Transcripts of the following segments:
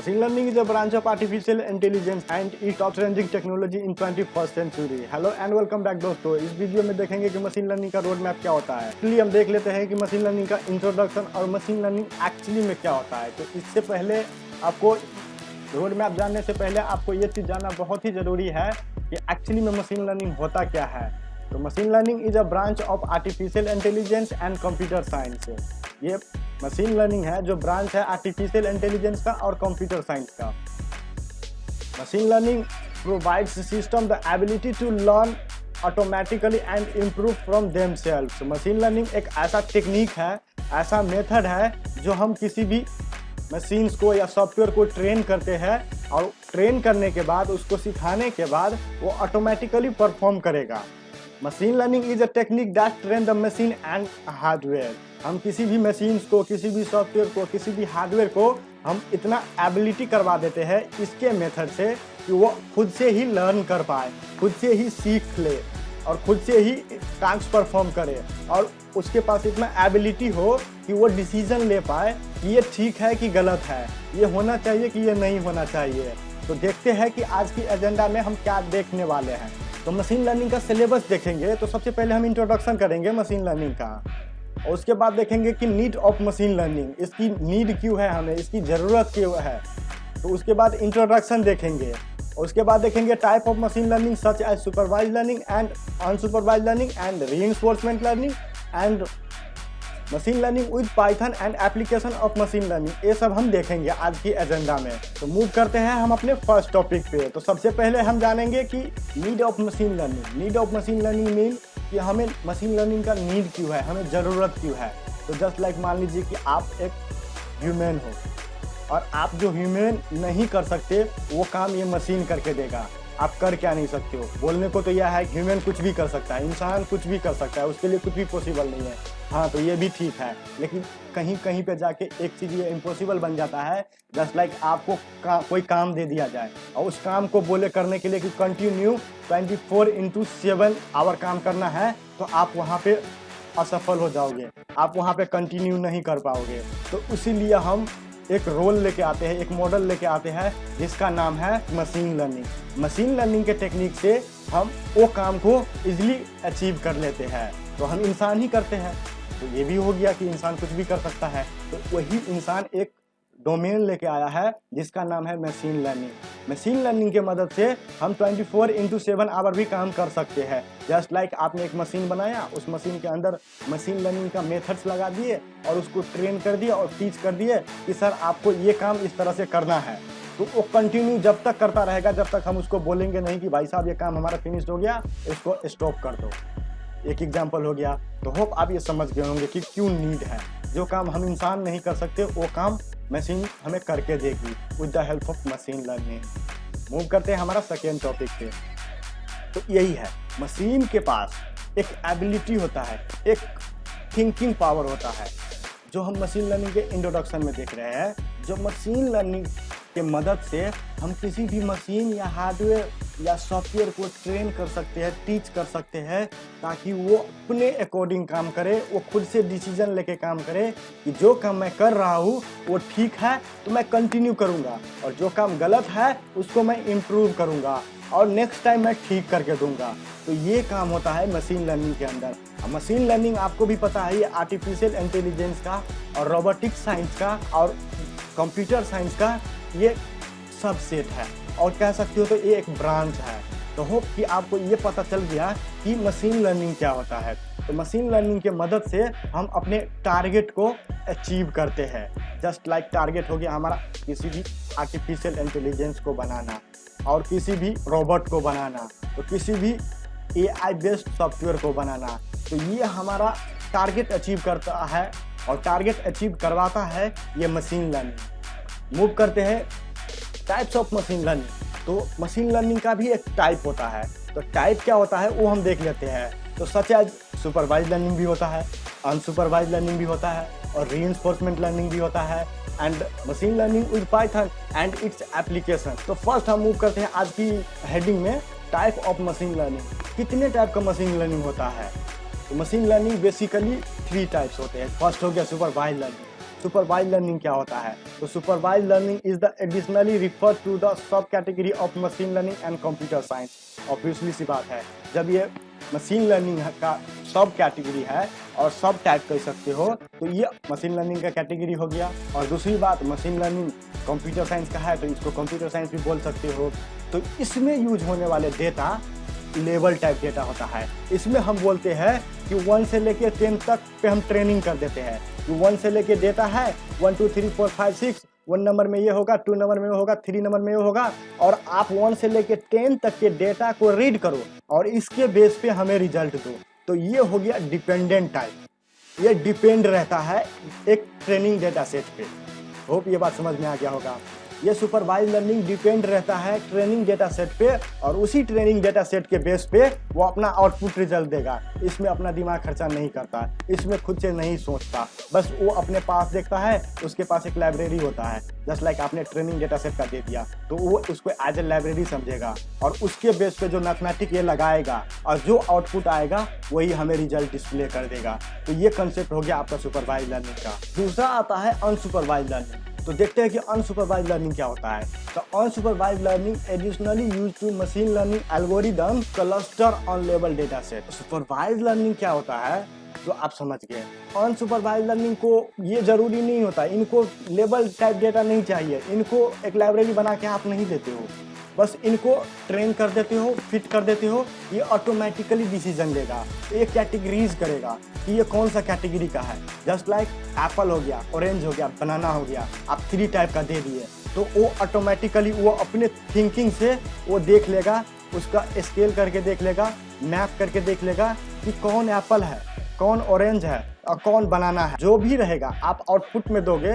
Machine learning is a branch of artificial intelligence and a top-ranging technology in 21st century. Hello and welcome back दोस्तों। इस video में देखेंगे कि machine learning का road map क्या होता है। इसलिए हम देख लेते हैं कि मशीन लर्निंग का इंट्रोडक्शन और मशीन लर्निंग एक्चुअली में क्या होता है। तो इससे पहले आपको रोड मैप जानने से पहले आपको ये चीज़ जानना बहुत ही ज़रूरी है कि एक्चुअली में मशीन लर्निंग होता क्या है। तो machine learning is a branch of artificial intelligence and computer science. ये मशीन लर्निंग है जो ब्रांच है आर्टिफिशियल इंटेलिजेंस का और कंप्यूटर साइंस का। Machine learning provides system the ability to learn automatically and improve from themselves. Machine learning एक ऐसा technique है, ऐसा मेथड है जो हम किसी भी मशीन्स को या सॉफ्टवेयर को ट्रेन करते हैं और ट्रेन करने के बाद उसको सिखाने के बाद वो ऑटोमेटिकली परफॉर्म करेगा। Machine learning is a technique that train the machine and hardware. हम किसी भी मशीन्स को, किसी भी सॉफ्टवेयर को, किसी भी हार्डवेयर को हम इतना एबिलिटी करवा देते हैं इसके मेथड से कि वो खुद से ही लर्न कर पाए, खुद से ही सीख ले और खुद से ही टास्क परफॉर्म करे और उसके पास इतना एबिलिटी हो कि वो डिसीजन ले पाए कि ये ठीक है कि गलत है, ये होना चाहिए कि ये नहीं होना चाहिए। तो देखते हैं कि आज की एजेंडा में हम क्या देखने वाले हैं। तो मशीन लर्निंग का सिलेबस देखेंगे तो सबसे पहले हम इंट्रोडक्शन करेंगे मशीन लर्निंग का और उसके बाद देखेंगे कि नीड ऑफ मशीन लर्निंग, इसकी नीड क्यों है, हमें इसकी ज़रूरत क्यों है। तो उसके बाद इंट्रोडक्शन देखेंगे और उसके बाद देखेंगे type of machine learning such as supervised learning and unsupervised learning and reinforcement learning and machine learning with Python and application of machine learning. ये सब हम देखेंगे आज की एजेंडा में। तो मूव करते हैं हम अपने फर्स्ट टॉपिक पे। तो सबसे पहले हम जानेंगे कि need of machine learning. Need of machine learning mean कि हमें मशीन लर्निंग का नीड क्यों है, हमें ज़रूरत क्यों है। तो जस्ट लाइक मान लीजिए कि आप एक ह्यूमन हो और आप जो ह्यूमन नहीं कर सकते वो काम ये मशीन करके देगा। आप कर क्या नहीं सकते हो। बोलने को तो यह है कि ह्यूमन कुछ भी कर सकता है, इंसान कुछ भी कर सकता है, उसके लिए कुछ भी पॉसिबल नहीं है। हाँ, तो ये भी ठीक है, लेकिन कहीं कहीं पे जाके एक चीज़ ये इम्पॉसिबल बन जाता है। जस्ट लाइक आपको कोई काम दे दिया जाए और उस काम को बोले करने के लिए कि कंटिन्यू 24/7 आवर काम करना है, तो आप वहाँ पे असफल हो जाओगे, आप वहाँ पे कंटिन्यू नहीं कर पाओगे। तो इसीलिए हम एक रोल लेके आते हैं, एक मॉडल लेके आते हैं जिसका नाम है मशीन लर्निंग। मशीन लर्निंग के टेक्निक से हम वो काम को इजीली अचीव कर लेते हैं। तो हम इंसान ही करते हैं, तो ये भी हो गया कि इंसान कुछ भी कर सकता है। तो वही इंसान एक डोमेन लेके आया है जिसका नाम है मशीन लर्निंग। मशीन लर्निंग के मदद से हम 24/7 आवर भी काम कर सकते हैं। जस्ट लाइक आपने एक मशीन बनाया, उस मशीन के अंदर मशीन लर्निंग का मेथड्स लगा दिए और उसको ट्रेन कर दिया और टीच कर दिए कि सर आपको ये काम इस तरह से करना है। तो वो कंटिन्यू जब तक करता रहेगा जब तक हम उसको बोलेंगे नहीं कि भाई साहब ये काम हमारा फिनिश्ड हो गया, इसको स्टॉप कर दो। एक एग्जाम्पल हो गया। तो होप आप ये समझ गए होंगे कि क्यों नीड है। जो काम हम इंसान नहीं कर सकते वो काम मशीन हमें करके देगी with the help of machine learning. Move करते हैं हमारा सेकेंड टॉपिक पे। तो यही है, मशीन के पास एक एबिलिटी होता है, एक थिंकिंग पावर होता है, जो हम मशीन लर्निंग के इंट्रोडक्शन में देख रहे हैं। जो मशीन लर्निंग के मदद से हम किसी भी मशीन या हार्डवेयर या सॉफ्टवेयर को ट्रेन कर सकते हैं, टीच कर सकते हैं, ताकि वो अपने अकॉर्डिंग काम करे, वो खुद से डिसीजन लेके काम करे कि जो काम मैं कर रहा हूँ वो ठीक है तो मैं कंटिन्यू करूँगा और जो काम गलत है उसको मैं इम्प्रूव करूँगा और नेक्स्ट टाइम मैं ठीक करके दूंगा। तो ये काम होता है मशीन लर्निंग के अंदर। मशीन लर्निंग आपको भी पता है, ये आर्टिफिशियल इंटेलिजेंस का और रोबोटिक्स साइंस का और कंप्यूटर साइंस का ये सबसेट है और कह सकते हो तो ये एक ब्रांच है। तो होप कि आपको ये पता चल गया कि मशीन लर्निंग क्या होता है। तो मशीन लर्निंग के मदद से हम अपने टारगेट को अचीव करते हैं। जस्ट लाइक टारगेट हो गया हमारा किसी भी आर्टिफिशियल इंटेलिजेंस को बनाना और किसी भी रोबोट को बनाना, तो किसी भी AI बेस्ड सॉफ्टवेयर को बनाना। तो ये हमारा टारगेट अचीव करता है और टारगेट अचीव करवाता है ये मशीन लर्निंग। मूव करते हैं टाइप्स ऑफ मशीन लर्निंग। तो मशीन लर्निंग का भी एक टाइप होता है। तो टाइप क्या होता है वो हम देख लेते हैं। तो सच एज सुपरवाइज लर्निंग भी होता है, अनसुपरवाइज लर्निंग भी होता है और रीइंफोर्समेंट लर्निंग भी होता है and machine learning with Python and its application. तो फर्स्ट हम मूव करते हैं आज की हेडिंग में, टाइप ऑफ मशीन लर्निंग। कितने टाइप का मशीन लर्निंग होता है। तो मशीन लर्निंग बेसिकली 3 टाइप्स होते हैं। फर्स्ट हो गया सुपरवाइज लर्निंग। सुपरवाइज लर्निंग क्या होता है? तो supervised learning is the additionally refer to the sub category of machine learning and computer science. Obviously सी बात है, जब ये मशीन लर्निंग का सब कैटेगरी है और सब टाइप कह सकते हो, तो ये मशीन लर्निंग का कैटेगरी हो गया। और दूसरी बात, मशीन लर्निंग कंप्यूटर साइंस का है तो इसको कंप्यूटर साइंस भी बोल सकते हो। तो इसमें यूज होने वाले डेटा लेवल टाइप डेटा होता है। इसमें हम बोलते हैं कि 1 से लेके 10 तक पे हम ट्रेनिंग कर देते हैं। तो 1 से लेके डेटा है 1 2 3 4 5 6, 1 नंबर में ये होगा, 2 नंबर में होगा, 3 नंबर में होगा, और आप 1 से लेके 10 तक के डेटा को रीड करो और इसके बेस पे हमें रिजल्ट दो। तो ये हो गया डिपेंडेंट टाइप। ये डिपेंड रहता है एक ट्रेनिंग डेटा सेट पे। होप ये बात समझ में आ गया होगा। ये सुपरवाइज लर्निंग डिपेंड रहता है ट्रेनिंग डेटा सेट पे, और उसी ट्रेनिंग डेटा सेट के बेस पे वो अपना आउटपुट रिजल्ट देगा। इसमें अपना दिमाग खर्चा नहीं करता, इसमें खुद से नहीं सोचता, बस वो अपने पास देखता है, उसके पास एक लाइब्रेरी होता है। जस्ट लाइक आपने ट्रेनिंग डेटा सेट का दे दिया तो वो उसको एज ए लाइब्रेरी समझेगा और उसके बेस पे जो मैथमेटिक ये लगाएगा और जो आउटपुट आएगा वही हमें रिजल्ट डिस्प्ले कर देगा। तो ये कंसेप्ट हो गया आपका सुपरवाइज लर्निंग का। दूसरा आता है अनसुपरवाइज लर्निंग। तो देखते हैं कि अनसुपरवाइज लर्निंग क्या होता है। तो unsupervised learning additionally use to machine learning algorithm cluster ऑन लेवल डेटा सेट। सुपरवाइज लर्निंग क्या होता है तो आप समझ गए। अनसुपरवाइज लर्निंग को ये जरूरी नहीं होता, इनको लेवल टाइप डेटा नहीं चाहिए, इनको एक लाइब्रेरी बना के आप नहीं देते हो, बस इनको ट्रेन कर देते हो, फिट कर देते हो, ये ऑटोमेटिकली डिसीजन लेगा, ये कैटेगरीज करेगा कि ये कौन सा कैटेगरी का है। जस्ट लाइक एप्पल हो गया, ऑरेंज हो गया, बनाना हो गया, आप 3 टाइप का दे दिए तो वो ऑटोमेटिकली वो अपने थिंकिंग से वो देख लेगा, उसका स्केल करके देख लेगा, मैप करके देख लेगा कि कौन एप्पल है, कौन ऑरेंज है और कौन बनाना है। जो भी रहेगा आप आउटपुट में दोगे,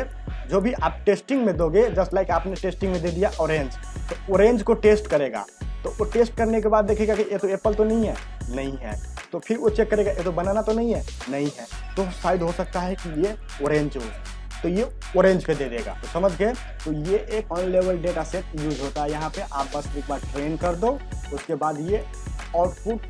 जो भी आप टेस्टिंग में दोगे, जस्ट लाइक आपने टेस्टिंग में दे दिया ऑरेंज, तो ऑरेंज को टेस्ट करेगा, तो वो टेस्ट करने के बाद देखेगा कि ये तो एप्पल तो नहीं है, नहीं है, तो फिर वो चेक करेगा ये तो बनाना तो नहीं है, नहीं है, तो शायद हो सकता है कि ये ऑरेंज हो, तो ये ऑरेंज पे दे देगा। तो समझ गए। तो ये एक ऑन लेवल डेटा सेट यूज होता है यहाँ पे। आप बस एक बार ट्रेन कर दो, उसके बाद ये आउटपुट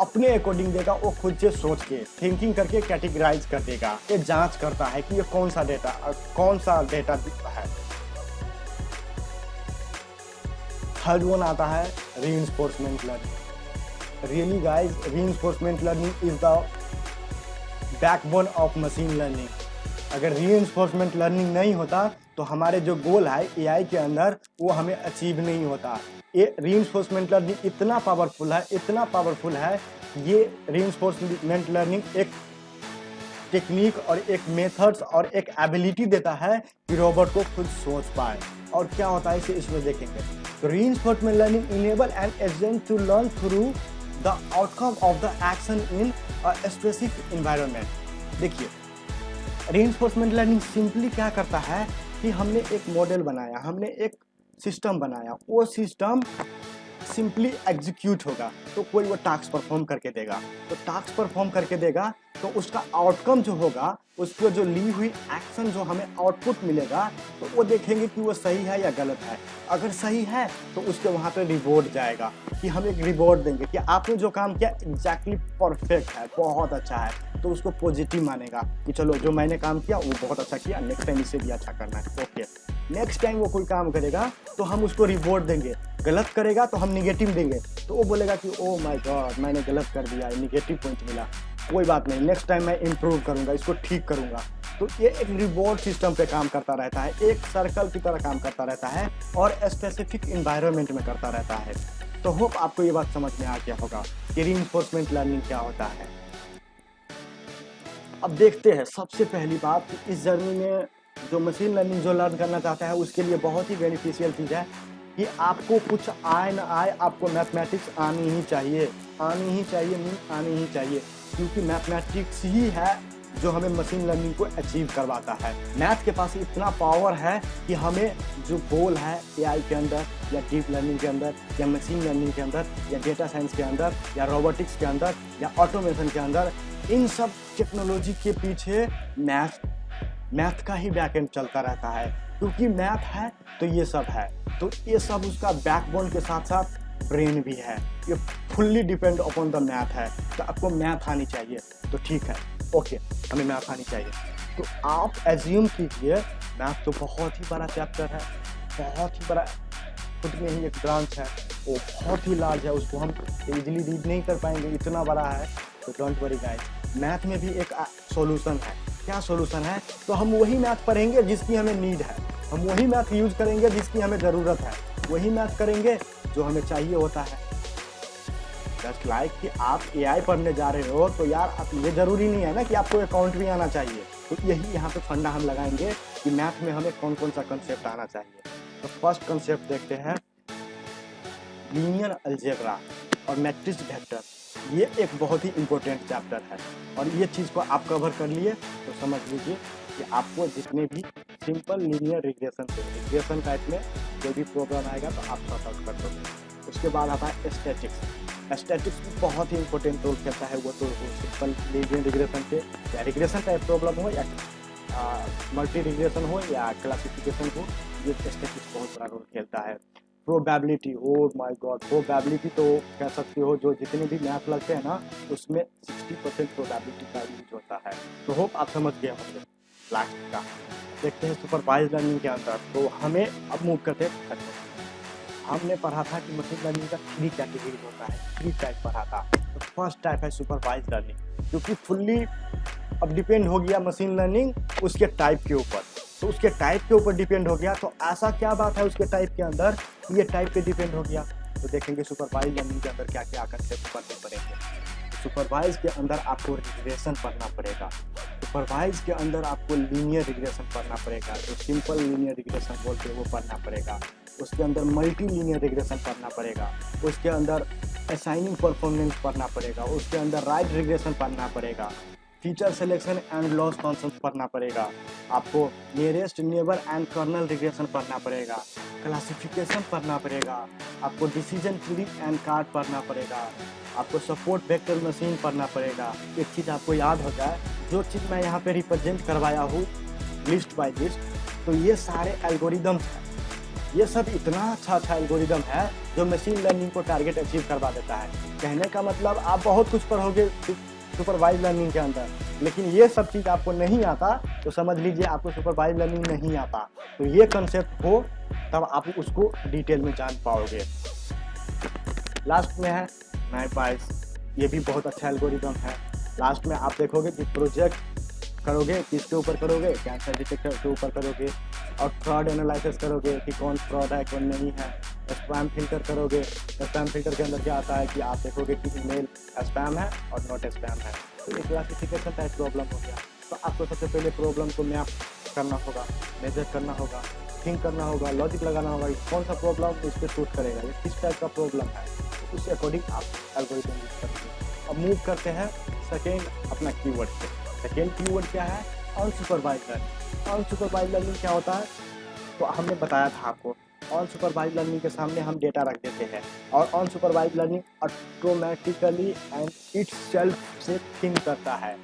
अपने अकॉर्डिंग देगा, वो खुद से सोच के थिंकिंग करके कैटेगराइज कर देगा। ये जांच करता है कि ये कौन सा डेटा है। थर्ड वन आता है reinforcement learning. Really guys, reinforcement learning is the backbone of machine learning. अगर रीइंफोर्समेंट लर्निंग नहीं होता तो हमारे जो गोल है एआई के अंदर वो हमें अचीव नहीं होता। ये रीइंफोर्समेंट लर्निंग इतना पावरफुल है, ये रीइंफोर्समेंट लर्निंग एक टेक्निक और एक मेथड्स और एक एबिलिटी देता है कि रोबोट को खुद सोच पाए। और क्या होता है इसे इसमें देखेंगे। तो reinforcement learning enable an agent to learn through the outcome of the action in a specific environment. देखिए, रीइंफोर्समेंट लर्निंग सिंपली क्या करता है कि हमने एक मॉडल बनाया, हमने एक सिस्टम बनाया, वो सिस्टम सिंपली एग्जीक्यूट होगा तो कोई वो टास्क परफॉर्म करके देगा। तो टास्क परफॉर्म करके देगा तो उसका आउटकम जो होगा, उसको जो ली हुई एक्शन जो हमें आउटपुट मिलेगा, तो वो देखेंगे कि वो सही है या गलत है। अगर सही है तो उसके वहाँ पे रिवॉर्ड जाएगा कि हम एक रिवॉर्ड देंगे कि आपने जो काम किया एग्जैक्टली परफेक्ट है, बहुत अच्छा है, तो उसको पॉजिटिव मानेगा कि चलो जो मैंने काम किया वो बहुत अच्छा किया, नेक्स्ट टाइम इससे भी अच्छा करना है। ओके, नेक्स्ट टाइम वो कोई काम करेगा तो हम उसको रिवॉर्ड देंगे, गलत करेगा तो हम निगेटिव देंगे, तो वो बोलेगा कि ओ माय गॉड मैंने गलत कर दिया, निगेटिव पॉइंट मिला, कोई बात नहीं, नेक्स्ट टाइम मैं इम्प्रूव करूंगा, इसको ठीक करूंगा। तो ये एक रिवॉर्ड सिस्टम पे काम करता रहता है, एक सर्कल की तरह काम करता रहता है और स्पेसिफिक एनवायरनमेंट में करता रहता है। तो होप आपको ये बात समझ में आ गया होगा कि रीइंफोर्समेंट लर्निंग क्या होता है। अब देखते हैं सबसे पहली बात, इस जर्नी में जो मशीन लर्निंग जो लर्न करना चाहता है उसके लिए बहुत ही बेनिफिशियल चीज़ है कि आपको कुछ आए ना आए, आपको मैथमेटिक्स आनी ही चाहिए, आनी ही चाहिए, क्योंकि मैथमेटिक्स ही है जो हमें मशीन लर्निंग को अचीव करवाता है। मैथ के पास इतना पावर है कि हमें जो गोल है एआई के अंदर या डीप लर्निंग के अंदर या मशीन लर्निंग के अंदर या डेटा साइंस के अंदर या रोबोटिक्स के अंदर या ऑटोमेशन के अंदर, इन सब टेक्नोलॉजी के पीछे मैथ का ही बैकएंड चलता रहता है, क्योंकि मैथ है तो ये सब है। तो ये सब उसका बैकबोन के साथ साथ ब्रेन भी है, ये fully depend upon the math है। तो आपको मैथ आनी चाहिए, तो ठीक है, ओके, हमें मैथ आनी चाहिए। तो आप एज्यूम कीजिए मैथ तो बहुत ही बड़ा चैप्टर है, बहुत ही बड़ा, खुद में ही एक ब्रांच है, वो बहुत ही लार्ज है, उसको हम इजीली रीड नहीं कर पाएंगे, इतना बड़ा है। तो डोंट वरी गाइस, मैथ में भी एक सॉल्यूशन है। क्या सॉल्यूशन है? तो हम वही मैथ पढ़ेंगे जिसकी हमें नीड है, हम वही मैथ यूज करेंगे जिसकी हमें ज़रूरत है, वही मैथ करेंगे जो हमें चाहिए होता है। जस्ट लाइक कि आप एआई पढ़ने जा रहे हो तो यार आप, ये ज़रूरी नहीं है ना कि आपको अकाउंट भी आना चाहिए। तो यही यहाँ पे फंडा हम लगाएंगे कि मैथ में हमें कौन कौन सा कंसेप्ट आना चाहिए। तो फर्स्ट कंसेप्ट देखते हैं, लीनियर अलजेब्रा और मैट्रिक्स वेक्टर। ये एक बहुत ही इम्पोर्टेंट चैप्टर है और ये चीज़ को आप कवर कर लिए तो समझ लीजिए कि आपको जितने भी सिंपल लीनियर रिग्रेशन टाइप में जो भी प्रॉब्लम आएगा तो आप सॉर्ट आउट कर दोगे। उसके बाद आता है स्टैटिक्स। स्टैटिक्स भी बहुत ही इंपॉर्टेंट रोल खेलता है। वो तो सिंपल लीनियर रिग्रेशन पे या रिग्रेशन टाइप प्रॉब्लम हो या मल्टी रिग्रेशन हो या क्लासिफिकेशन हो, ये स्टैटिक्स बहुत बड़ा रोल खेलता है। Probability, oh my God, probability तो कह सकते हो जो जितने भी मैथ लगते हैं ना उसमें 60% प्रोबेबिलिटी का यूज होता है। तो होप आप समझ गए होंगे। लास्ट का देखते हैं सुपरवाइज लर्निंग के अंदर। तो हमें अब मूव करते हैं, हमने पढ़ा था कि मशीन लर्निंग का 3 कैटेगरी होता है, 3 टाइप पढ़ा था। तो फर्स्ट टाइप है सुपरवाइज लर्निंग, जो कि फुल्ली अब डिपेंड हो गया मशीन लर्निंग उसके टाइप के ऊपर। तो उसके टाइप के ऊपर डिपेंड हो गया, तो ऐसा क्या बात है उसके टाइप के अंदर, ये टाइप पे डिपेंड हो गया। तो देखेंगे सुपरवाइज लर्निंग के अंदर क्या क्या कंसेप्ट पढ़ने पड़ेंगे। सुपरवाइज के अंदर आपको रिग्रेशन पढ़ना पड़ेगा, सुपरवाइज के अंदर आपको लीनियर रिग्रेशन पढ़ना पड़ेगा, जो सिंपल लीनियर रिग्रेशन बोलते हैं वो पढ़ना पड़ेगा। उसके अंदर मल्टी लीनियर रिग्रेशन पढ़ना पड़ेगा, उसके अंदर असाइनिंग परफॉर्मेंस पढ़ना पड़ेगा, उसके अंदर राइट रिग्रेशन पढ़ना पड़ेगा, feature selection and loss function पढ़ना पड़ेगा, आपको nearest neighbour and kernel regression पढ़ना पड़ेगा, क्लासिफिकेशन पढ़ना पड़ेगा, आपको डिसीजन ट्री एंड कार्ड पढ़ना पड़ेगा, आपको सपोर्ट वेक्टर मशीन पढ़ना पड़ेगा। एक चीज़ आपको याद हो जाए, जो चीज़ मैं यहाँ पे रिप्रेजेंट करवाया हूँ लिस्ट बाय लिस्ट, तो ये सारे एल्गोरिदम्स हैं। ये सब इतना अच्छा एल्गोरिदम है जो मशीन लर्निंग को टारगेट अचीव करवा देता है। कहने का मतलब आप बहुत कुछ पढ़ोगे सुपरवाइज लर्निंग के अंदर, लेकिन ये सब चीज़ आपको नहीं आता तो समझ लीजिए आपको सुपरवाइज लर्निंग नहीं आता। तो ये कंसेप्ट हो तब आप उसको डिटेल में जान पाओगे। लास्ट में है नाइपाइस, ये भी बहुत अच्छा एल्गोरिदम है। लास्ट में आप देखोगे कि प्रोजेक्ट करोगे किसके ऊपर करोगे, कैंसर डिटेक्टर के ऊपर करोगे, और फ्रॉड एनालिसिस करोगे कि कौन फ्रॉड है कौन नहीं है। स्पैम फिल्टर करोगे, स्पैम फिल्टर के अंदर क्या आता है कि आप देखोगे कि ईमेल स्पैम है और नॉट स्पैम है। तो ये क्लासिफिकेशन टाइप प्रॉब्लम हो गया। तो आपको सबसे पहले प्रॉब्लम को मैप करना होगा, मेजर करना होगा, थिंक करना होगा, लॉजिक लगाना होगा कि कौन सा प्रॉब्लम इस पर सूट करेगा, ये किस टाइप का प्रॉब्लम है, तो उसके अकॉर्डिंग आप एल्गोरिथम यूज करेंगे। अब मूव करते हैं सेकेंड अपना कीवर्ड पे। सेकेंड कीवर्ड क्या है? Unsupervised learning. अनसुपरवाइज लर्निंग क्या होता है? तो हमने बताया था आपको, अनसुपरवाइज लर्निंग के सामने हम डेटा रख देते हैं और unsupervised learning automatically and itself से थिंक करता है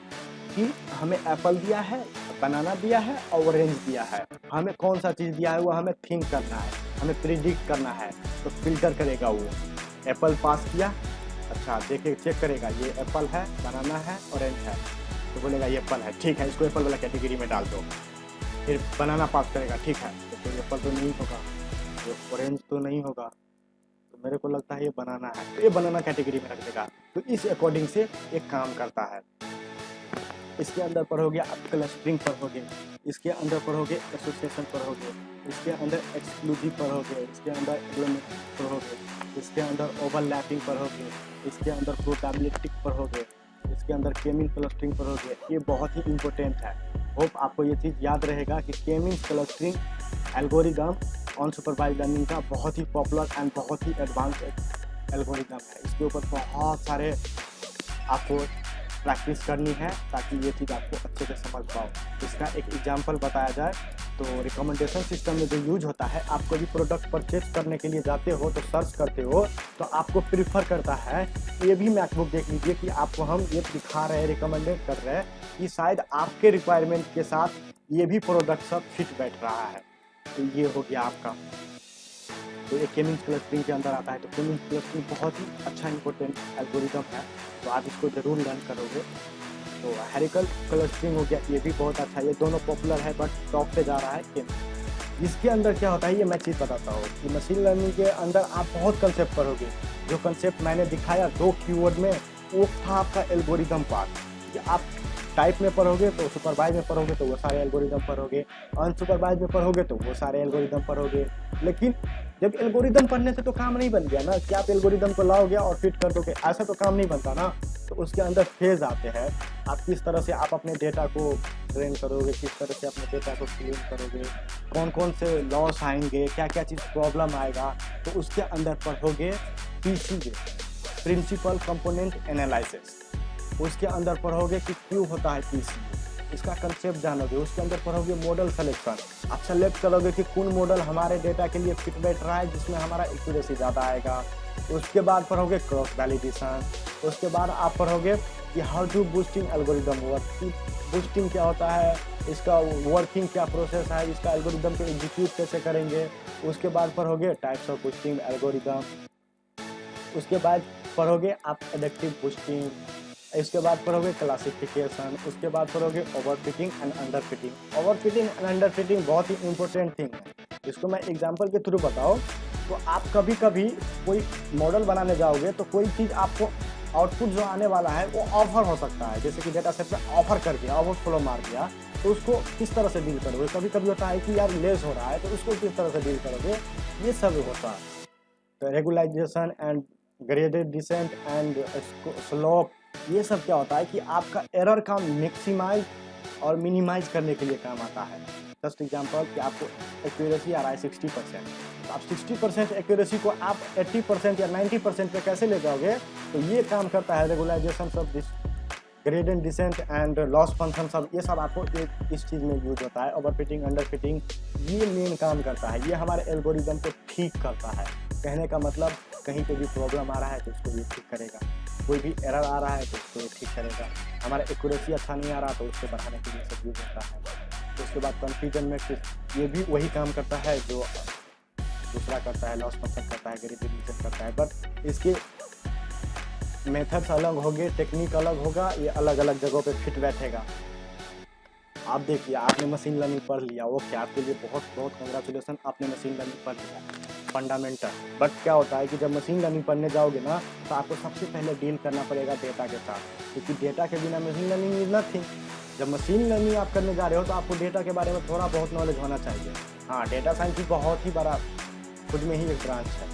कि हमें एप्पल दिया है, बनाना दिया है और ऑरेंज दिया है, हमें कौन सा चीज़ दिया है वो हमें थिंक करना है, हमें प्रिडिक्ट करना है। तो फिल्टर करेगा वो, एप्पल पास किया, अच्छा देखिए चेक करेगा ये एप्पल है, बनाना है, ऑरेंज है, तो बोलेगा ये एप्पल है, ठीक है इसको एप्पल वाला कैटेगरी में डाल दो। फिर बनाना पास करेगा, ठीक है तो एप्पल तो नहीं होगा, ये ऑरेंज तो नहीं होगा, तो मेरे को लगता है ये बनाना है, तो ये बनाना कैटेगरी में रख देगा। तो इस अकॉर्डिंग से एक काम करता है। इसके अंदर पढ़ोगे आप क्लस्टरिंग पढ़ोगे, इसके अंदर पढ़ोगे एसोसिएशन पढ़ोगे, इसके अंदर एक्सक्लूसिव पढ़ोगे, इसके अंदर एग्रीमेंट पढ़ोगे, इसके अंदर ओवरलैपिंग पढ़ोगे, इसके अंदर प्रोबेबिलिस्टिक पढ़ोगे, इसके अंदर के-मीन क्लस्टरिंग पढ़ोगे। ये बहुत ही इंपॉर्टेंट है। होप आपको ये चीज़ याद रहेगा कि के-मीन क्लस्टरिंग एल्गोरिदम अनसुपरवाइज्ड लर्निंग का बहुत ही पॉपुलर एंड बहुत ही एडवांस एल्गोरिदम है। इसके ऊपर बहुत सारे आपको प्रैक्टिस करनी है ताकि ये चीज़ आपको अच्छे से समझ पाओ। इसका एक एग्जांपल बताया जाए तो रिकमेंडेशन सिस्टम में जो यूज होता है, आप कोई भी प्रोडक्ट परचेज करने के लिए जाते हो तो सर्च करते हो तो आपको प्रीफर करता है, ये भी मैकबुक देख लीजिए कि आपको हम ये दिखा रहे हैं, रिकमेंडेड कर रहे हैं कि शायद आपके रिक्वायरमेंट के साथ ये भी प्रोडक्ट सब फिट बैठ रहा है। तो ये हो गया आपका। तो ये के-मीन क्लस्टरिंग के अंदर आता है। तो के-मीन क्लस्टरिंग बहुत ही अच्छा इंपॉर्टेंट एल्गोरिदम है, तो आप इसको ज़रूर लर्न करोगे। तो हेरिकल क्लस्टरिंग हो गया, ये भी बहुत अच्छा है, ये दोनों पॉपुलर है बट टॉप पे जा रहा है कि इसके अंदर क्या होता है ये मैं चीज़ बताता हूँ कि मशीन लर्निंग के अंदर आप बहुत कंसेप्ट पढ़ोगे। जो कंसेप्ट मैंने दिखाया 2 कीवर्ड में, वो था आपका एल्गोरिदम पार्ट। कि आप टाइप में पढ़ोगे तो सुपरवाइज में पढ़ोगे तो वो सारे एल्गोरिदम पढ़ोगे, अनसुपरवाइज में पढ़ोगे तो वो सारे एल्गोरिदम पढ़ोगे। लेकिन जब एल्गोरिदम पढ़ने से तो काम नहीं बन गया ना कि आप एल्गोरिदम को लाओगे और फिट कर दोगे, ऐसा तो काम नहीं बनता ना। तो उसके अंदर फेज आते हैं, आप किस तरह से आप अपने डेटा को ट्रेन करोगे, किस तरह से अपने डेटा को क्लीन करोगे, कौन कौन से लॉस आएंगे, क्या क्या चीज़ प्रॉब्लम आएगा, तो उसके अंदर पढ़ोगे पीसीए, प्रिंसिपल कंपोनेंट एनालिसिस। उसके अंदर पढ़ोगे कि क्यों होता है पीसीए, इसका कंसेप्ट जानोगे। उसके अंदर पढ़ोगे मॉडल सेलेक्शन, आप सेलेक्ट करोगे कि कौन मॉडल हमारे डेटा के लिए फिट बैठ रहा है, जिसमें हमारा एक्यूरेसी ज़्यादा आएगा। उसके बाद पढ़ोगे क्रॉस वैलिडेशन। उसके बाद आप पढ़ोगे कि how to boosting algorithm work, boosting क्या होता है, इसका वर्किंग क्या प्रोसेस है, इसका एल्गोरिदम को एग्जीक्यूट कैसे करेंगे। उसके बाद पढ़ोगे टाइप्स ऑफ बूस्टिंग एल्गोरिदम। उसके बाद पढ़ोगे आप एडिक्टिव बूस्टिंग। इसके बाद पढ़ोगे क्लासिफिकेशन। उसके बाद पढ़ोगे overfitting and underfitting. Overfitting and underfitting बहुत ही इंपॉर्टेंट थिंग है, इसको मैं एग्जांपल के थ्रू बताओ। तो आप कभी कभी कोई मॉडल बनाने जाओगे तो कोई चीज़ आपको आउटपुट जो आने वाला है वो ऑफर हो सकता है, जैसे कि डेटा सेट में ऑफर कर दिया, ओवरफ्लो मार दिया, तो उसको किस तरह से डील करोगे। कभी कभी होता है कि यार लेस हो रहा है, तो उसको किस तरह से डील करोगे, ये सब होता है। तो regularisation and gradient descent and slope, ये सब क्या होता है कि आपका एरर का मैक्सिमाइज और मिनिमाइज करने के लिए काम आता है। जस्ट एग्जांपल कि आपको एक्यूरेसी आ रहा है 60%, तो आप 60% एक्यूरेसी को आप 80% या 90% पे कैसे ले जाओगे, तो ये काम करता है रेगुलाइजेशन सब, gradient descent and loss function सब, ये सब आपको इस चीज़ में यूज होता है। ओवरफिटिंग अंडरफिटिंग ये मेन काम करता है, ये हमारे एल्गोरिदम को ठीक करता है। कहने का मतलब कहीं पे भी प्रॉब्लम आ रहा है तो उसको ये ठीक करेगा, कोई भी एरर आ रहा है तो उसको ये ठीक करेगा, हमारा एक्यूरेसी अच्छा नहीं आ रहा तो उसको बढ़ाने के लिए सब यूज होता है। तो उसके बाद कन्फ्यूजन में ये भी वही काम करता है जो दूसरा करता है, लॉस फंक्शन करता है, ग्रेडेंट डिसेंट करता है, बट इसके मेथड्स अलग होंगे, टेक्निक अलग होगा, ये अलग अलग जगहों पे फिट बैठेगा। आप देखिए, आपने मशीन लर्निंग पढ़ लिया, वो क्या आपके लिए बहुत बहुत कंग्रेचुलेसन, आपने मशीन लर्निंग पढ़ लिया फंडामेंटल। बट क्या होता है कि जब मशीन लर्निंग पढ़ने जाओगे ना, तो आपको सबसे पहले डील करना पड़ेगा डेटा के साथ, क्योंकि डेटा के बिना मशीन लर्निंग इज नथिंग। जब मशीन लर्निंग आप करने जा रहे हो तो आपको डेटा के बारे में थोड़ा बहुत नॉलेज होना चाहिए। हाँ, डेटा साइंस भी बहुत ही बड़ा खुद में ही एक ब्रांच है,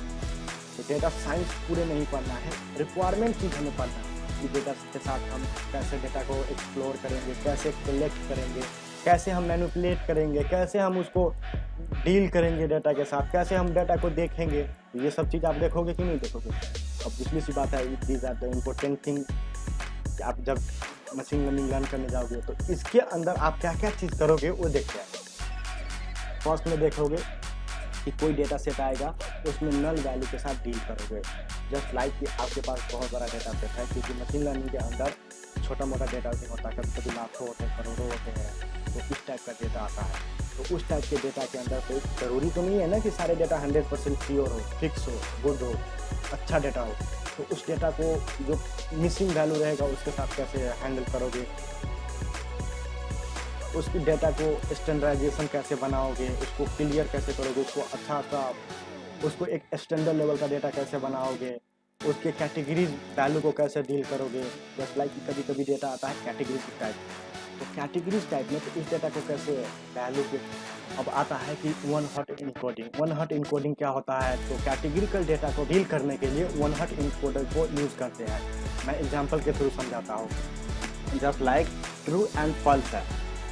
तो डेटा साइंस पूरे नहीं पढ़ना है, रिक्वायरमेंट चीज़ हमें पढ़ना है कि डेटा के साथ हम कैसे डेटा को एक्सप्लोर करेंगे, कैसे कलेक्ट करेंगे, कैसे हम मैनिपुलेट करेंगे, कैसे हम उसको डील करेंगे डेटा के साथ, कैसे हम डेटा को देखेंगे। ये सब चीज़ आप देखोगे कि नहीं देखोगे। अब दूसरी सी बात है, these are the important thing. आप जब मशीन लर्निंग लर्न करने जाओगे तो इसके अंदर आप क्या क्या चीज़ करोगे वो देखते हैं। फर्स्ट में देखोगे कि कोई डेटा सेट आएगा, उसमें नल वैल्यू के साथ डील करोगे। जस्ट लाइक कि आपके पास बहुत बड़ा डेटा सेट है, क्योंकि मशीन लर्निंग के अंदर छोटा मोटा डेटा नहीं होता, कभी कभी लाखों होते हैं, करोड़ों होते हैं, तो इस टाइप का डेटा आता है। तो उस टाइप के डेटा के अंदर कोई ज़रूरी तो नहीं है ना कि सारे डेटा 100% प्योर हो, फिक्स हो, गुड हो, अच्छा डेटा हो। तो उस डेटा को जो मिसिंग वैल्यू रहेगा उसके साथ कैसे हैंडल करोगे, उसकी डेटा को स्टैंडर्डाइजेशन कैसे बनाओगे, उसको क्लियर कैसे करोगे, उसको अच्छा सा उसको एक स्टैंडर्ड लेवल का डेटा कैसे बनाओगे, उसके कैटेगरीज वैल्यू को कैसे डील करोगे। जस्ट लाइक कभी कभी डेटा आता है कैटेगरीज टाइप, तो कैटेगरीज टाइप में तो इस डेटा को कैसे वैल्यू के, अब आता है कि one hot encoding. One hot encoding क्या होता है, तो कैटेगरिकल डेटा को डील करने के लिए वन हॉट इनकोडर को यूज़ करते हैं। मैं एग्जांपल के थ्रू समझाता हूँ। Just like true and false है,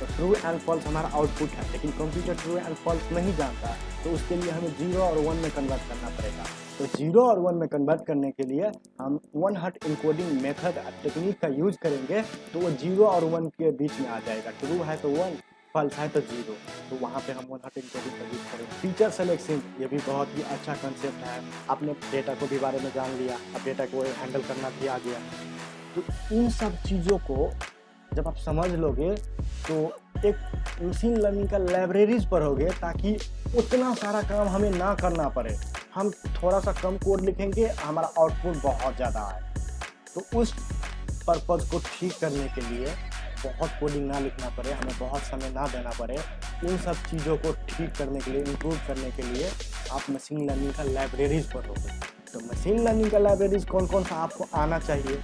तो ट्रू एंड फॉल्स हमारा आउटपुट है, लेकिन कंप्यूटर ट्रू एंड फॉल्स नहीं जानता, तो उसके लिए हमें 0 और 1 में कन्वर्ट करना पड़ेगा। तो 0 और 1 में कन्वर्ट करने के लिए हम one hot encoding method technique का यूज करेंगे, तो वो 0 और 1 के बीच में आ जाएगा। ट्रू है तो 1, फॉल्स है तो 0, तो वहाँ पे हम वन हॉट इनकोडिंग का यूज करेंगे। फीचर सेलेक्शन, ये भी बहुत ही अच्छा कंसेप्ट है। आपने डेटा को भी बारे में जान लिया, अब डेटा को हैंडल करना भी आ गया। तो इन सब चीज़ों को जब आप समझ लोगे तो एक मशीन लर्निंग का लाइब्रेरीज पढ़ोगे, ताकि उतना सारा काम हमें ना करना पड़े। हम थोड़ा सा कम कोड लिखेंगे, हमारा आउटपुट बहुत ज़्यादा है। तो उस पर्पज़ को ठीक करने के लिए बहुत कोडिंग ना लिखना पड़े, हमें बहुत समय ना देना पड़े, उन सब चीज़ों को ठीक करने के लिए, इम्प्रूव करने के लिए आप मशीन लर्निंग का लाइब्रेरीज पढ़ोगे। तो मशीन लर्निंग का लाइब्रेरीज कौन कौन सा आपको आना चाहिए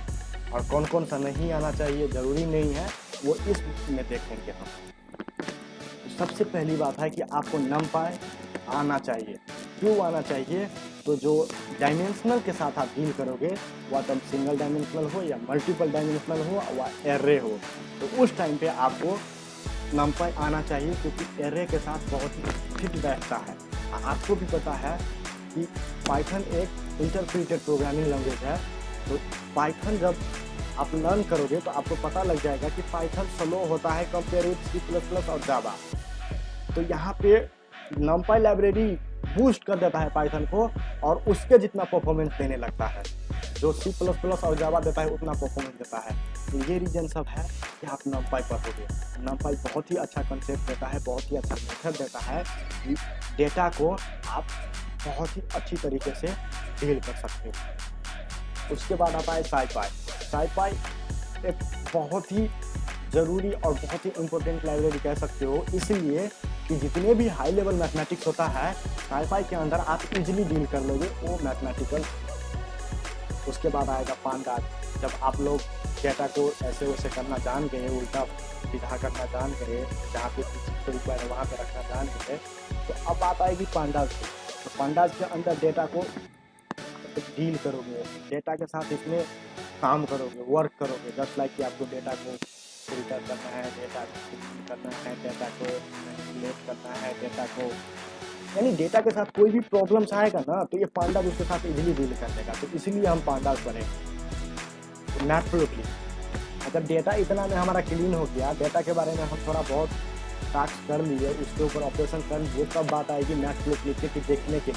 और कौन कौन सा नहीं आना चाहिए, ज़रूरी नहीं है, वो इसमें देखेंगे हम। तो सबसे पहली बात है कि आपको नमपाई आना चाहिए। क्यों आना चाहिए? तो जो डायमेंशनल के साथ आप डील करोगे, वह तब सिंगल डायमेंशनल हो या मल्टीपल डायमेंशनल हो व एरे हो, तो उस टाइम पे आपको नमपाई आना चाहिए, क्योंकि एरे के साथ बहुत ही फिट बैठता है। आपको भी पता है कि पाइथन एक इंटरप्रेटेड प्रोग्रामिंग लैंग्वेज है, तो पाइथन जब आप लर्न करोगे तो आपको पता लग जाएगा कि पाइथन स्लो होता है कंपेयर विथ C++ और जावा। तो यहाँ पे नमपाई लाइब्रेरी बूस्ट कर देता है पाइथन को और उसके जितना परफॉर्मेंस देने लगता है। जो C++ और जावा देता है उतना परफॉर्मेंस देता है। तो ये रीजन सब है कि आप नमपाई पढ़ोगे। नमपाई बहुत ही अच्छा कंसेप्ट देता है, बहुत ही अच्छा मेथड देता है कि डेटा को आप बहुत ही अच्छी तरीके से डील कर सकते हो। उसके बाद आता है साइपाई। साइपाई एक बहुत ही ज़रूरी और बहुत ही इम्पोर्टेंट लाइब्रेरी कह सकते हो, इसलिए कि जितने भी हाई लेवल मैथमेटिक्स होता है साइपाई के अंदर आप इजीली डील कर लोगे वो मैथमेटिकल। उसके बाद आएगा पांडास। जब आप लोग डेटा को ऐसे वैसे करना जान गए, उल्टा सीधा करना जान गए, जहाँ पे रिक्वायर है वहाँ पे रखना जान गए, तो अब बात आएगी पांडास की। तो पांडास के अंदर डेटा को डील करोगे, डेटा के साथ इसमें काम करोगे, वर्क करोगे। जस्ट लाइक कि आपको डेटा को फिल्टर करना है, डेटा को करना है, डेटा को मैनिपुलेट करना है, डेटा को, यानी डेटा के साथ कोई भी प्रॉब्लम्स आएगा ना तो ये पांडास उसके साथ इजीली डील कर देगा। तो इसीलिए हम पांडास बने। तो मैटप्लोट्लिब, अगर डेटा इतना में हमारा क्लीन हो गया, डेटा के बारे में हम थोड़ा बहुत टास्क कर लिए, उसके ऊपर ऑपरेशन कर लिए, तब बात आएगी मैटप्लोट्लिब के देखने के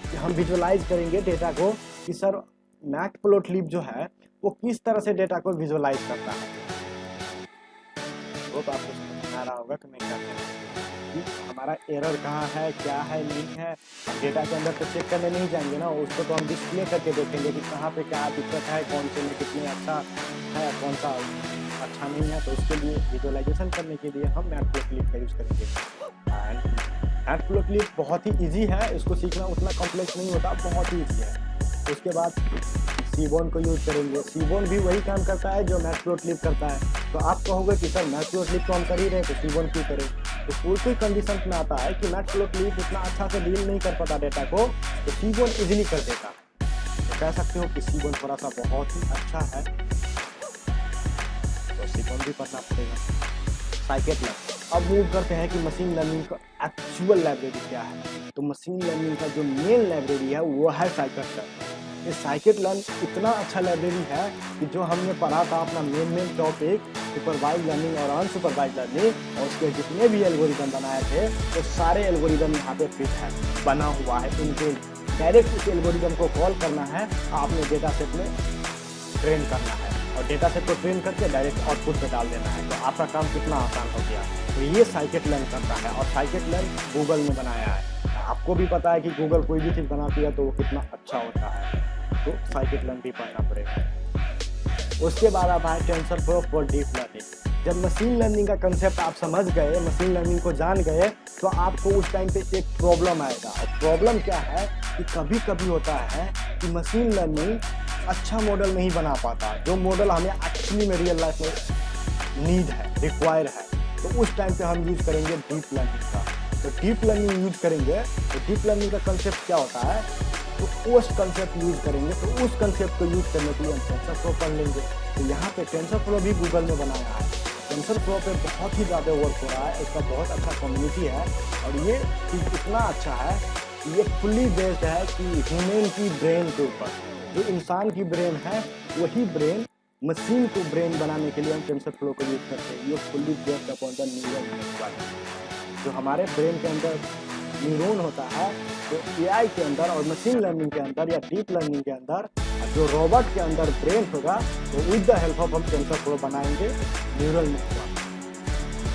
कि हम विजुअलाइज करेंगे डेटा को कि सर मैटप्लोट्लिब जो है वो किस तरह से डेटा को विजुअलाइज करता है। वो तो आपको समझ आ रहा होगा कि मैं क्या करूँ, कि हमारा एरर कहाँ है, क्या है, नहीं है। डेटा के अंदर तो चेक करने नहीं जाएंगे ना, उसको तो हम डिस्प्ले करके देखेंगे कि कहाँ पे क्या दिक्कत है, कौन से में कितने अच्छा है, कौन सा अच्छा नहीं है। तो उसके लिए विजुअलाइजेशन करने के लिए हम मैटप्लोट्लिब का यूज़ करेंगे। मैटप्लोट्लिब बहुत ही ईजी है, इसको सीखना उतना कॉम्प्लेक्स नहीं होता, बहुत ही ईजी है। उसके बाद सीबोन को यूज़ करेंगे। सीबोन भी वही काम करता है जो मैटप्लोट्लिब करता है। तो आप कहोगे कि सर मैटप्लोट्लिब तो हम कर ही रहे तो सीबोन क्यों करें? तो कोई कंडीशन में आता है कि मैटप्लोट्लिब उतना अच्छा से डील नहीं कर पाता डेटा को, तो सीबोन इजीली कर देता। तो कह सकते हो कि सीबोन थोड़ा सा बहुत ही अच्छा है, तो सीबोन भी पढ़ना पड़ेगा। साइकेट-लर्न। अब मूव करते हैं कि मशीन लर्निंग का एक्चुअल लाइब्रेरी क्या है। तो मशीन लर्निंग का जो मेन लाइब्रेरी है वो है साइकेट-लर्न। ये साइकेट-लर्न इतना अच्छा लाइब्रेरी है कि जो हमने पढ़ा था अपना मेन टॉपिक सुपरवाइज लर्निंग और अनसुपरवाइज लर्निंग, और उसके जितने भी एल्गोरिदम बनाए थे वो सारे एल्गोरिदम यहाँ पे फिट है, बना हुआ है। इनके डायरेक्ट उस एल्गोरिदम को कॉल करना है, आपने डेटा सेट में ट्रेन करना है और डेटा सेट को ट्रेन करके डायरेक्ट आउटपुट पे डाल देना है। तो आपका काम कितना आसान हो गया। तो ये साइकेट-लर्न करता है और साइकेट-लर्न गूगल ने बनाया है। आपको भी पता है कि गूगल कोई भी चीज़ बनाती है तो वो कितना अच्छा होता है, तो साइकेट-लर्न भी पढ़ना पड़ेगा। उसके बाद आता है टेंसरफ्लो फॉर डीप लर्निंग। जब मशीन लर्निंग का कंसेप्ट आप समझ गए, मशीन लर्निंग को जान गए, तो आपको उस टाइम पे एक प्रॉब्लम आएगा। और प्रॉब्लम क्या है कि कभी कभी होता है कि मशीन लर्निंग अच्छा मॉडल नहीं बना पाता, जो मॉडल हमें एक्चुअली में रियल लाइफ में नीड है, रिक्वायर है। तो उस टाइम पे हम यूज़ करेंगे डीप लर्निंग का। तो डीप लर्निंग यूज करेंगे, तो डीप लर्निंग का कंसेप्ट क्या होता है, तो पोस्ट कंसेप्ट यूज करेंगे। तो उस कंसेप्ट को यूज करने के लिए हम टेंसरफ्लो पढ़ लेंगे। तो यहाँ पे टेंसरफ्लो भी गूगल ने बनाया है। टेंसरफ्लो पे बहुत ही ज़्यादा वर्क हो रहा है, इसका बहुत अच्छा कम्युनिटी है और ये चीज़ इतना अच्छा है कि ये फुल्ली बेस्ड है कि ह्यूमन की ब्रेन के ऊपर। जो इंसान की ब्रेन है वही ब्रेन मशीन को ब्रेन बनाने के लिए हम टेंसरफ्लो को यूज करते हैं। ये fully based upon the neural network. जो हमारे ब्रेन के अंदर न्यूरॉन होता है, तो एआई के अंदर और मशीन लर्निंग के अंदर या डीप लर्निंग के अंदर जो रोबोट के अंदर ब्रेन होगा, तो विद द हेल्प ऑफ हम टेंसरफ्लो बनाएंगे न्यूरल नेटवर्क।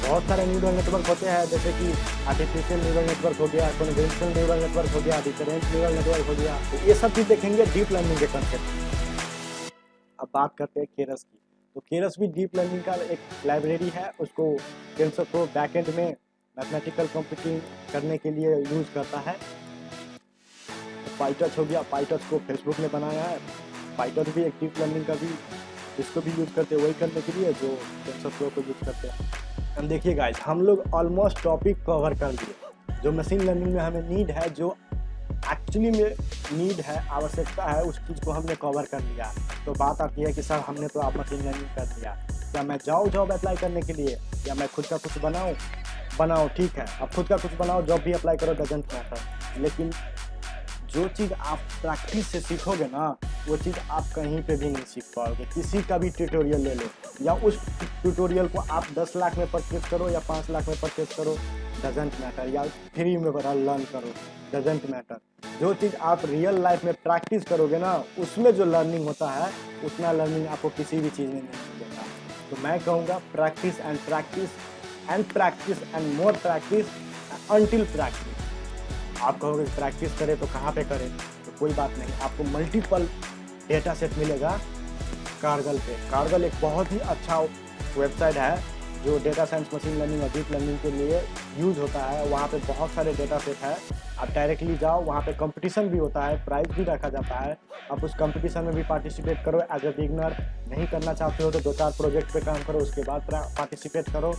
बहुत सारे न्यूरल नेटवर्क होते हैं, जैसे कि आर्टिफिशियल न्यूरल नेटवर्क हो गया, कन्वेंशनल न्यूरल नेटवर्क हो गया, डिफरेंट न्यूरल नेटवर्क हो गया। तो ये सब चीज़ देखेंगे डीप लर्निंग के कंसेप्ट। अब बात करते हैं केरस की। तो केरस भी डीप लर्निंग का एक लाइब्रेरी है, उसको टेंसरफ्लो बैकएंड में मैथमेटिकल कंप्यूटिंग करने के लिए यूज़ करता है। पाइटच हो गया, पाइटच को फेसबुक ने बनाया है। पाइटच भी एक डीप लर्निंग का भी, इसको भी यूज़ करते हैं वही करने के लिए जो टेंसरफ्लो को यूज़ करते हैं। हम देखिए गाइस, हम लोग ऑलमोस्ट टॉपिक कवर कर दिए। जो मशीन लर्निंग में हमें नीड है, जो एक्चुअली में नीड है, आवश्यकता है, उस चीज़ को हमने कवर कर लिया। तो बात आती है कि सर हमने तो आप मशीन लर्निंग कर दिया, क्या मैं जाऊँ जॉब अप्लाई करने के लिए, या मैं खुद का कुछ बनाओ ठीक है, अब खुद का कुछ बनाओ, जॉब भी अप्लाई करो, डजंट मैटर। लेकिन जो चीज़ आप प्रैक्टिस से सीखोगे ना, वो चीज़ आप कहीं पे भी नहीं सीख पाओगे। किसी का भी ट्यूटोरियल ले लो, या उस ट्यूटोरियल को आप 10 लाख में परचेज करो या 5 लाख में परचेज करो, डजंट मैटर, या फ्री में लर्न करो, डजंट मैटर। जो चीज़ आप रियल लाइफ में प्रैक्टिस करोगे ना, उसमें जो लर्निंग होता है, उतना लर्निंग आपको किसी भी चीज़ में नहीं मिलेगा। तो मैं कहूँगा practice and practice and practice and more practice until practice. आप कहोगे प्रैक्टिस करें तो कहाँ पे करें, तो कोई बात नहीं, आपको मल्टीपल डेटा सेट मिलेगा कार्गल पे। कार्गल एक बहुत ही अच्छा वेबसाइट है जो डेटा साइंस, मशीन लर्निंग और डीप लर्निंग के लिए यूज होता है। वहाँ पे बहुत सारे डेटा सेट है, आप डायरेक्टली जाओ, वहाँ पे कंपटीशन भी होता है, प्राइज भी रखा जाता है। आप उस कंपटीशन में भी पार्टिसिपेट करो एज ए बिगनर। नहीं करना चाहते हो तो 2-4 प्रोजेक्ट पे काम करो, उसके बाद पार्टिसिपेट करो,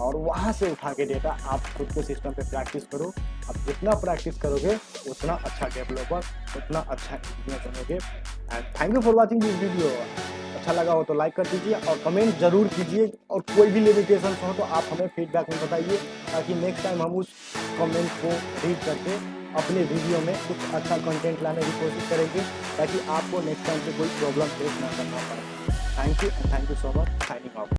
और वहाँ से उठा के डेटा आप खुद के सिस्टम पे प्रैक्टिस करो। आप जितना प्रैक्टिस करोगे उतना अच्छा डेवलपर, उतना अच्छा इंजीनियर बनोगे। And thank you for watching this video. अच्छा लगा हो तो लाइक कर दीजिए और कमेंट जरूर कीजिए, और कोई भी लिमिटेशन हो तो आप हमें फीडबैक में बताइए, ताकि नेक्स्ट टाइम हम उस कमेंट को रीड करके अपने वीडियो में कुछ अच्छा कंटेंट लाने की कोशिश करेंगे, ताकि आपको नेक्स्ट टाइम से कोई प्रॉब्लम फेस ना करना पड़े। Thank you so much, signing off.